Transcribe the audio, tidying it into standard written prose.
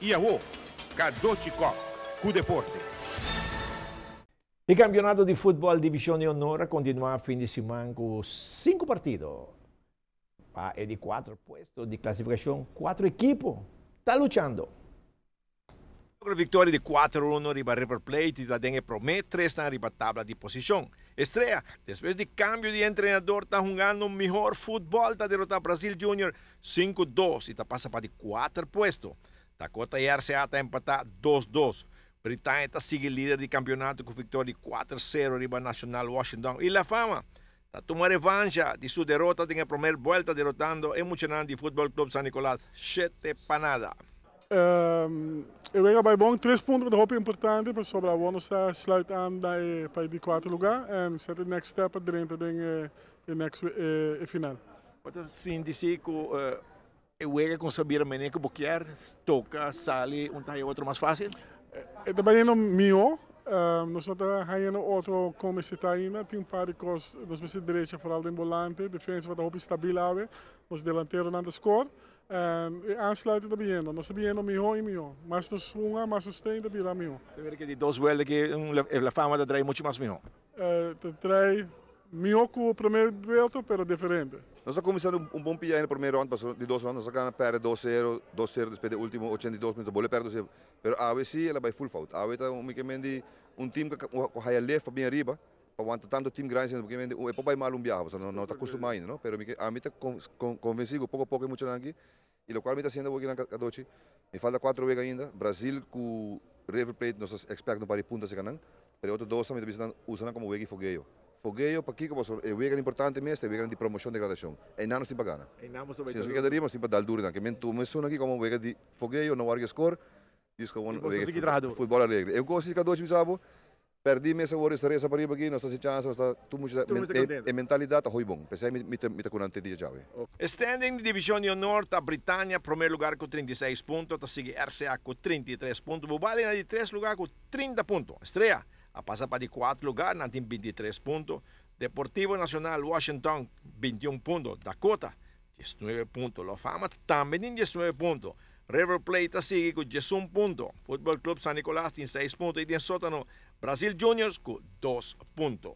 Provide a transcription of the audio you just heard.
Iaô, Cadochicó, com Deporte. O campeonato de futebol Divisão de Honor continua fim de semana com 5 partidos. É de 4 puestos de classificação, 4 equipos estão lutando. A vitória de 4-1 riba River Plate da dengue promete 3 na riba tabla de posição. Estreia, depois de cambio de treinador, está jogando melhor futebol, está derrotando Brasil Junior 5-2 e está passa para de 4 puestos. Dakota e RCA está empatado 2-2. Britânia está sigue líder de campeonato com vitória de 4-0 riba Nacional Washington. E La Fama está tomando revanche de sua derrota em primeira volta, derrotando emocionante Futebol Club San Nicolás 7-0. Eu venho bij bom 3 punten, dat hoop ik importante, para sobre a bonus sluit aan bij die 4 lugar en zet de next step erin te dingen in next final. Wat sim dizer que eu juega com saber maneira que boquear, toca, sale, outro mais fácil. Está bem melhor. Nós estamos ganhando outro como se está ainda, tem par de coisas, nós vamos direita, vooral de volante, defesa vai hoop stabiel houden, nós delanteiro na score. Aansluiten bem, nós sabemos melhor e melhor. Mas nós uma, mas nós tem de virar melhor. Você vê que de 2 vueltas que La Fama da traz muito mais melhor. Traz melhor que o primeiro volta, pero diferente. Nós estamos começando bom pia no primeiro round, de 2 rounds, nós estamos perdendo 2-0, depois do último 82 minutos, bola perde 2-0. Pero a vez sim, ela vai full fault. A vez unicamente time que vai left para bem arriba, para aguentar tanto time grande, porque é para mal viaje, não está acostumado ainda, não? Pero a mim está convencido pouco a pouco muito aqui, e o qual me está sendo aqui na Cadochi. Me falta 4 vezes ainda, Brasil com River Plate, nós expectamos para pontos se ganham, pero outros 2 também estão usando como wegi fogueio. Fogueio para aqui que é o importante mesmo, é o de promoção de gradação. E não nos tem para ganhar. Se nós quedaríamos, tem para dar duro, que tu me aqui como o de fogueio, não há score, diz que o futebol é regra. Eu gosto de Cadochi, sabe? Perdi essa hora, essa para aqui, nossa chance, nossa mentalidade está bom. Pensei me tá com ante dia já. Standing de Divisão de Honor, a Britânia, primeiro lugar com 36 pontos, está sigue RCA com 33 pontos, Bubalina de 3 lugar com 30 pontos. Estreia, a passar para de 4 lugar, na tem 23 pontos. Deportivo Nacional Washington, 21 pontos. Dakota, 19 pontos. La Fama também tem 19 pontos. River Plate sigue com 11 pontos. Futebol Club San Nicolás tem 6 pontos. E tem sótano Brasil Juniors com 2 pontos.